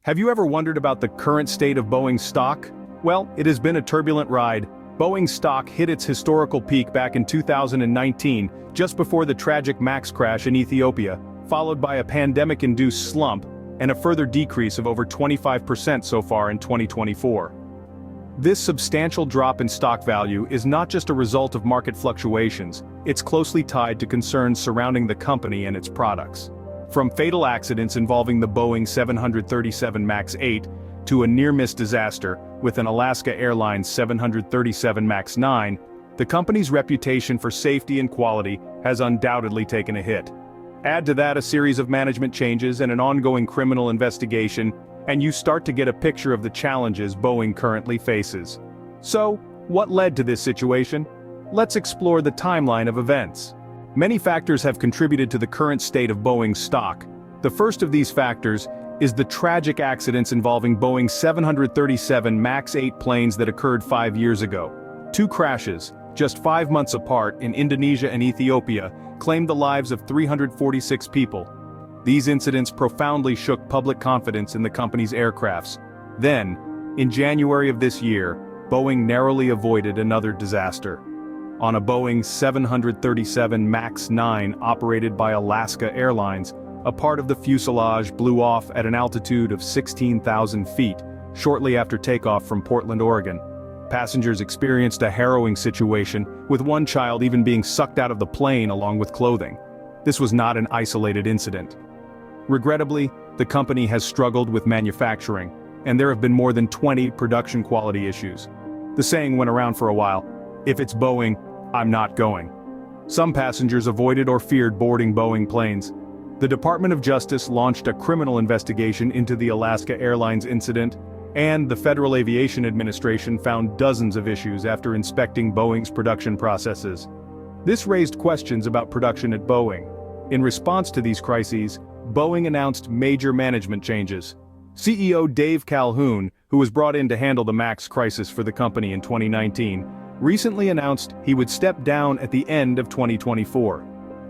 Have you ever wondered about the current state of Boeing's stock? Well, it has been a turbulent ride. Boeing's stock hit its historical peak back in 2019, just before the tragic MAX crash in Ethiopia, followed by a pandemic-induced slump, and a further decrease of over 25% so far in 2024. This substantial drop in stock value is not just a result of market fluctuations, it's closely tied to concerns surrounding the company and its products. From fatal accidents involving the Boeing 737 MAX 8, to a near-miss disaster with an Alaska Airlines 737 MAX 9, the company's reputation for safety and quality has undoubtedly taken a hit. Add to that a series of management changes and an ongoing criminal investigation, and you start to get a picture of the challenges Boeing currently faces. So, what led to this situation? Let's explore the timeline of events. Many factors have contributed to the current state of Boeing's stock. The first of these factors is the tragic accidents involving Boeing 737 MAX 8 planes that occurred 5 years ago. Two crashes, just 5 months apart in Indonesia and Ethiopia, claimed the lives of 346 people. These incidents profoundly shook public confidence in the company's aircrafts. Then, in January of this year, Boeing narrowly avoided another disaster. On a Boeing 737 MAX 9 operated by Alaska Airlines, a part of the fuselage blew off at an altitude of 16,000 feet, shortly after takeoff from Portland, Oregon. Passengers experienced a harrowing situation, with one child even being sucked out of the plane along with clothing. This was not an isolated incident. Regrettably, the company has struggled with manufacturing, and there have been more than 20 production quality issues. The saying went around for a while, "If it's Boeing, I'm not going." Some passengers avoided or feared boarding Boeing planes. The Department of Justice launched a criminal investigation into the Alaska Airlines incident, and the Federal Aviation Administration found dozens of issues after inspecting Boeing's production processes. This raised questions about production at Boeing. In response to these crises, Boeing announced major management changes. CEO Dave Calhoun, who was brought in to handle the MAX crisis for the company in 2019, recently announced he would step down at the end of 2024.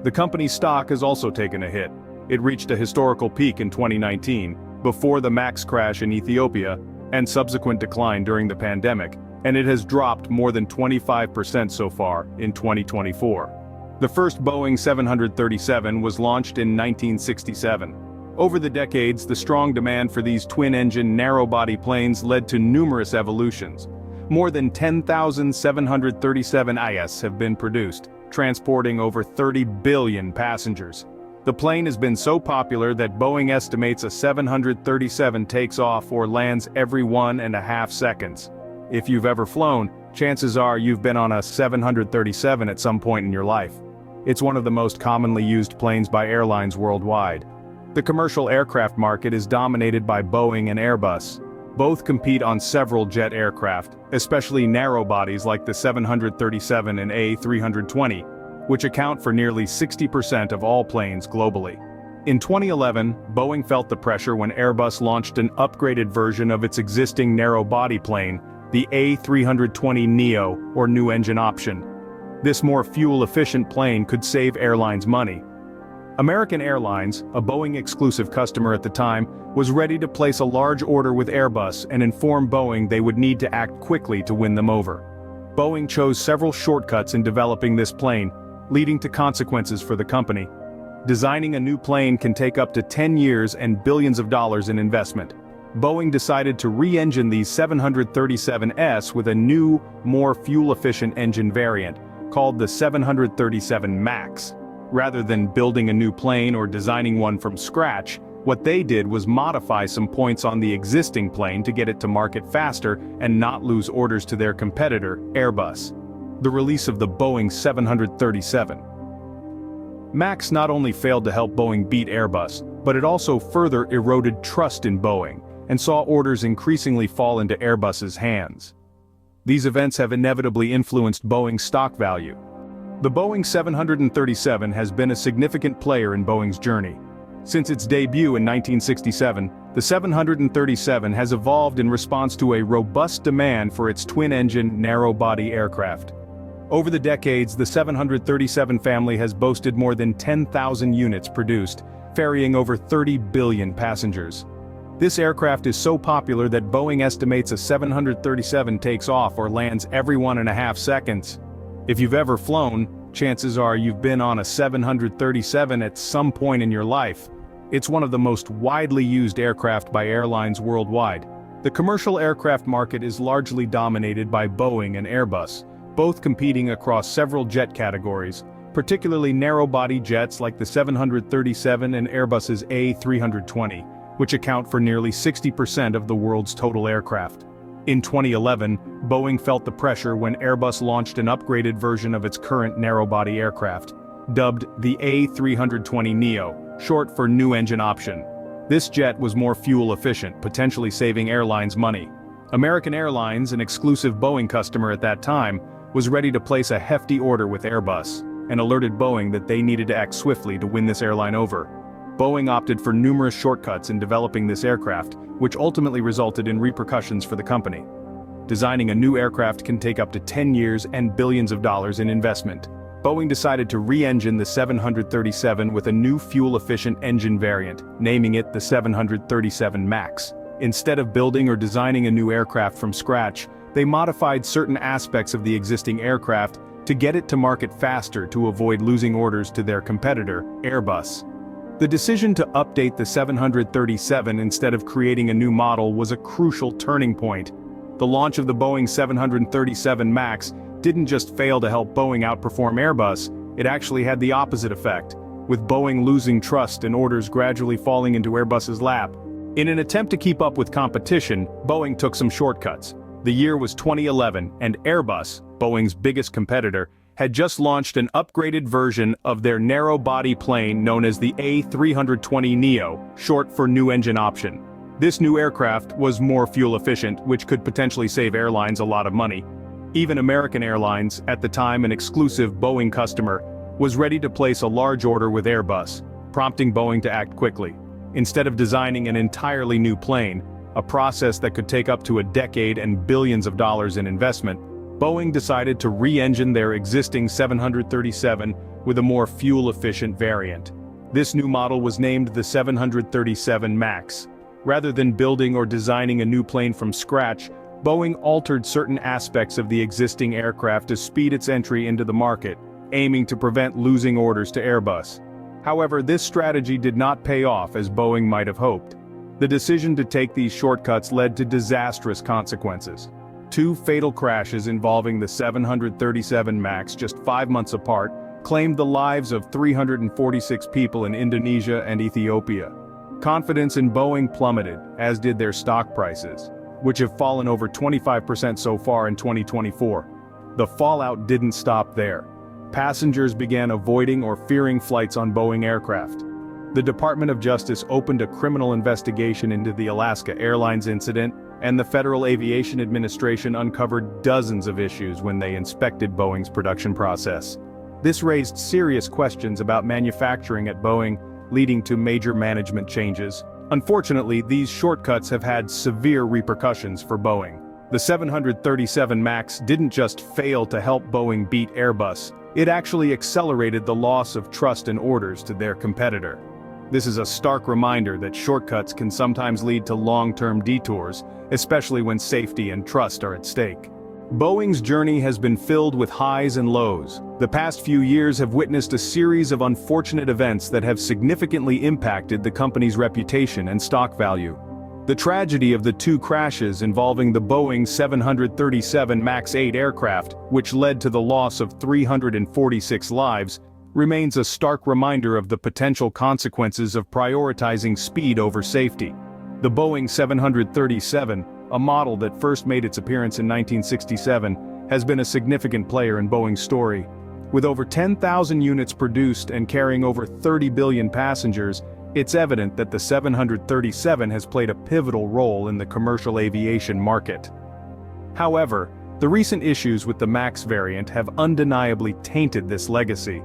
The company's stock has also taken a hit. It reached a historical peak in 2019, before the MAX crash in Ethiopia, and subsequent decline during the pandemic, and it has dropped more than 25% so far in 2024. The first Boeing 737 was launched in 1967. Over the decades, the strong demand for these twin-engine narrow-body planes led to numerous evolutions. More than 10,737 IS have been produced, transporting over 30 billion passengers. The plane has been so popular that Boeing estimates a 737 takes off or lands every 1.5 seconds. If you've ever flown, chances are you've been on a 737 at some point in your life. It's one of the most commonly used planes by airlines worldwide. The commercial aircraft market is dominated by Boeing and Airbus. Both compete on several jet aircraft, especially narrow bodies like the 737 and A320, which account for nearly 60% of all planes globally. In 2011, Boeing felt the pressure when Airbus launched an upgraded version of its existing narrow-body plane, the A320neo, or new engine option. This more fuel-efficient plane could save airlines money. American Airlines, a Boeing-exclusive customer at the time, was ready to place a large order with Airbus and inform Boeing they would need to act quickly to win them over. Boeing chose several shortcuts in developing this plane, leading to consequences for the company. Designing a new plane can take up to 10 years and billions of dollars in investment. Boeing decided to re-engine these 737s with a new, more fuel-efficient engine variant, called the 737 MAX. Rather than building a new plane or designing one from scratch, what they did was modify some points on the existing plane to get it to market faster and not lose orders to their competitor, Airbus. The release of the Boeing 737 MAX not only failed to help Boeing beat Airbus, but it also further eroded trust in Boeing, and saw orders increasingly fall into Airbus's hands. These events have inevitably influenced Boeing's stock value. The Boeing 737 has been a significant player in Boeing's journey. Since its debut in 1967, the 737 has evolved in response to a robust demand for its twin-engine, narrow-body aircraft. Over the decades, the 737 family has boasted more than 10,000 units produced, ferrying over 30 billion passengers. This aircraft is so popular that Boeing estimates a 737 takes off or lands every 1.5 seconds. If you've ever flown, chances are you've been on a 737 at some point in your life. It's one of the most widely used aircraft by airlines worldwide. The commercial aircraft market is largely dominated by Boeing and Airbus, both competing across several jet categories, particularly narrow-body jets like the 737 and Airbus's A320, which account for nearly 60% of the world's total aircraft. In 2011, Boeing felt the pressure when Airbus launched an upgraded version of its current narrow-body aircraft, dubbed the A320neo, short for New Engine Option. This jet was more fuel-efficient, potentially saving airlines money. American Airlines, an exclusive Boeing customer at that time, was ready to place a hefty order with Airbus, and alerted Boeing that they needed to act swiftly to win this airline over. Boeing opted for numerous shortcuts in developing this aircraft, which ultimately resulted in repercussions for the company. Designing a new aircraft can take up to 10 years and billions of dollars in investment. Boeing decided to re-engine the 737 with a new fuel-efficient engine variant, naming it the 737 MAX. Instead of building or designing a new aircraft from scratch, they modified certain aspects of the existing aircraft to get it to market faster to avoid losing orders to their competitor, Airbus. The decision to update the 737 instead of creating a new model was a crucial turning point. The launch of the Boeing 737 MAX didn't just fail to help Boeing outperform Airbus, it actually had the opposite effect, with Boeing losing trust and orders gradually falling into Airbus's lap. In an attempt to keep up with competition, Boeing took some shortcuts. The year was 2011, and Airbus, Boeing's biggest competitor, had just launched an upgraded version of their narrow-body plane known as the A320neo, short for New Engine Option. This new aircraft was more fuel-efficient, which could potentially save airlines a lot of money. Even American Airlines, at the time an exclusive Boeing customer, was ready to place a large order with Airbus, prompting Boeing to act quickly. Instead of designing an entirely new plane, a process that could take up to a decade and billions of dollars in investment, Boeing decided to re-engine their existing 737 with a more fuel-efficient variant. This new model was named the 737 MAX. Rather than building or designing a new plane from scratch, Boeing altered certain aspects of the existing aircraft to speed its entry into the market, aiming to prevent losing orders to Airbus. However, this strategy did not pay off as Boeing might have hoped. The decision to take these shortcuts led to disastrous consequences. 2 fatal crashes involving the 737 MAX just 5 months apart claimed the lives of 346 people in Indonesia and Ethiopia. Confidence in Boeing plummeted, as did their stock prices, which have fallen over 25% so far in 2024. The fallout didn't stop there. Passengers began avoiding or fearing flights on Boeing aircraft. The Department of Justice opened a criminal investigation into the Alaska Airlines incident, and the Federal Aviation Administration uncovered dozens of issues when they inspected Boeing's production process. This raised serious questions about manufacturing at Boeing, leading to major management changes. Unfortunately, these shortcuts have had severe repercussions for Boeing. The 737 MAX didn't just fail to help Boeing beat Airbus, it actually accelerated the loss of trust and orders to their competitor. This is a stark reminder that shortcuts can sometimes lead to long-term detours, especially when safety and trust are at stake. Boeing's journey has been filled with highs and lows. The past few years have witnessed a series of unfortunate events that have significantly impacted the company's reputation and stock value. The tragedy of the 2 crashes involving the Boeing 737 MAX 8 aircraft, which led to the loss of 346 lives, remains a stark reminder of the potential consequences of prioritizing speed over safety. The Boeing 737, a model that first made its appearance in 1967, has been a significant player in Boeing's story. With over 10,000 units produced and carrying over 30 billion passengers, it's evident that the 737 has played a pivotal role in the commercial aviation market. However, the recent issues with the MAX variant have undeniably tainted this legacy.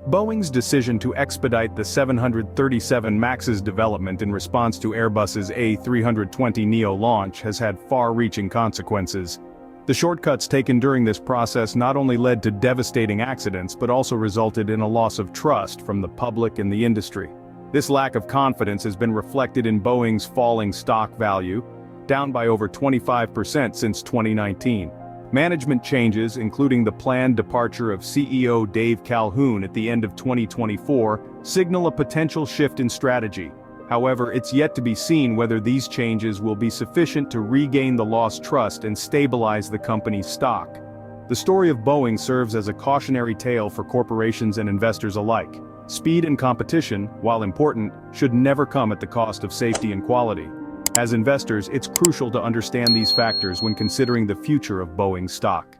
Boeing's decision to expedite the 737 MAX's development in response to Airbus's A320neo launch has had far-reaching consequences. The shortcuts taken during this process not only led to devastating accidents but also resulted in a loss of trust from the public and the industry. This lack of confidence has been reflected in Boeing's falling stock value, down by over 25% since 2019. Management changes, including the planned departure of CEO Dave Calhoun at the end of 2024, signal a potential shift in strategy. However, it's yet to be seen whether these changes will be sufficient to regain the lost trust and stabilize the company's stock. The story of Boeing serves as a cautionary tale for corporations and investors alike. Speed and competition, while important, should never come at the cost of safety and quality. As investors, it's crucial to understand these factors when considering the future of Boeing stock.